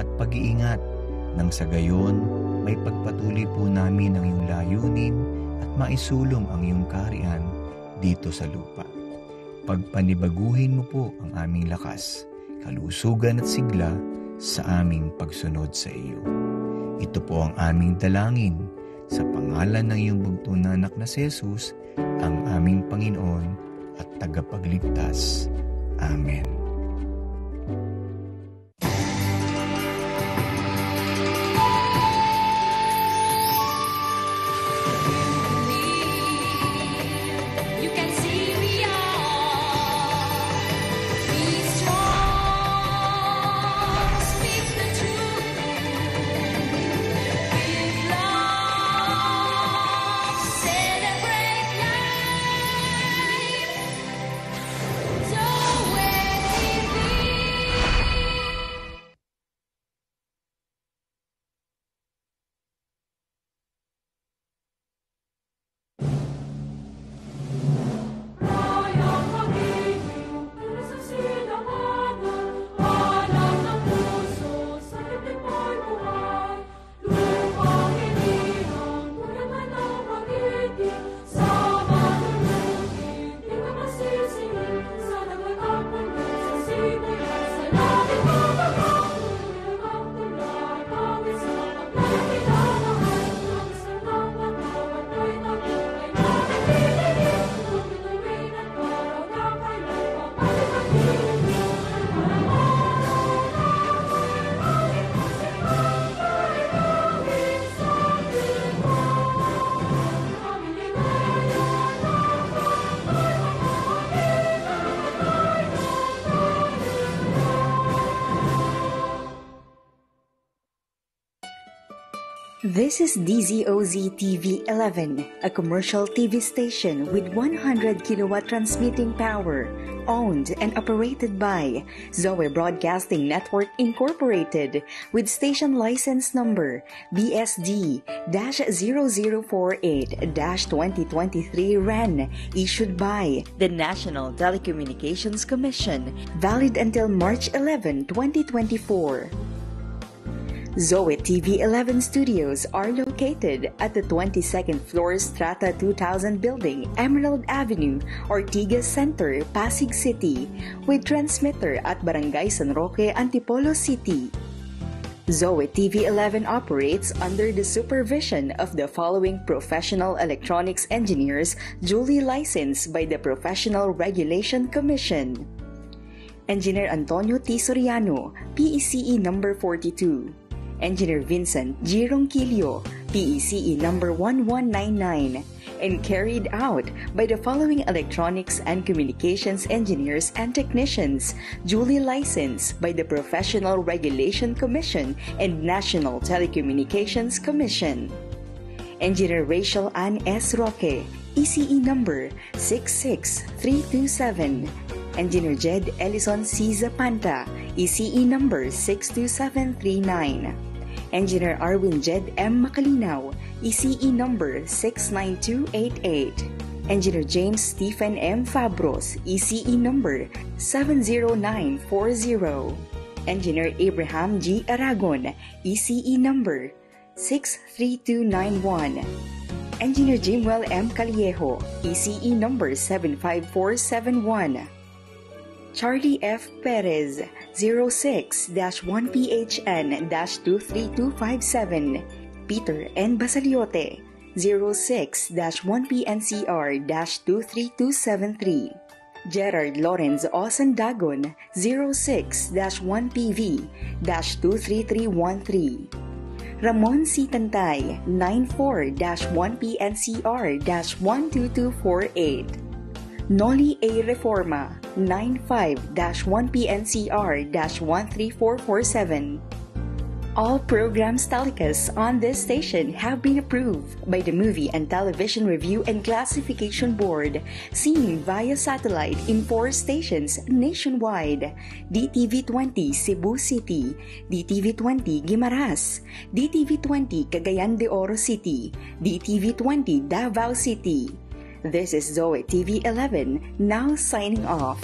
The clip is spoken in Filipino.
at pag-iingat nang sa gayon may pagpatuloy po namin ang iyong layunin at maisulong ang iyong kaharian dito sa lupa. Pagpanibaguhin mo po ang aming lakas, kalusugan at sigla sa aming pagsunod sa iyo. Ito po ang aming dalangin sa pangalan ng iyong bugtong na anak na si Jesus, ang aming Panginoon at tagapagligtas. Amen. This is DZOZ TV 11, a commercial TV station with 100 kilowatt transmitting power, owned and operated by Zoe Broadcasting Network Incorporated, with station license number BSD-0048-2023 REN, issued by the National Telecommunications Commission, valid until March 11, 2024. Zoe TV 11 studios are located at the 22nd floor Strata 2000 building, Emerald Avenue, Ortigas Center, Pasig City, with transmitter at Barangay San Roque, Antipolo City. Zoe TV 11 operates under the supervision of the following professional electronics engineers duly licensed by the Professional Regulation Commission. Engineer Antonio T. Soriano, PECE number 42. Engineer Vincent G. Ronquillo, PECE number 1199, and carried out by the following electronics and communications engineers and technicians duly licensed by the Professional Regulation Commission and National Telecommunications Commission. Engineer Rachel Ann S. Roque, ECE number 66327. Engineer Jed Ellison C. Zapanta, ECE number 62739. Engineer Arwin Jed M. Macalinaw, ECE number 69288. Engineer James Stephen M. Fabros, ECE number 70940. Engineer Abraham G. Aragon, ECE number 63291. Engineer Jimwell M. Caliejo, ECE number 75471. Charlie F. Perez, 06-1PHN-23257. Peter N. Basaliote, 06-1PNCR-23273. Gerard Lawrence Osandagon, 06-1PV-23313. Ramon C. Tantay, 94-1PNCR-12248. Noli A. Reforma, 95-1PNCR-13447. All programs telecast on this station have been approved by the Movie and Television Review and Classification Board, seen via satellite in 4 stations nationwide: DTV20 Cebu City, DTV20 Guimaras, DTV20 Cagayan de Oro City, DTV20 Davao City. This is Zoe TV 11, now signing off.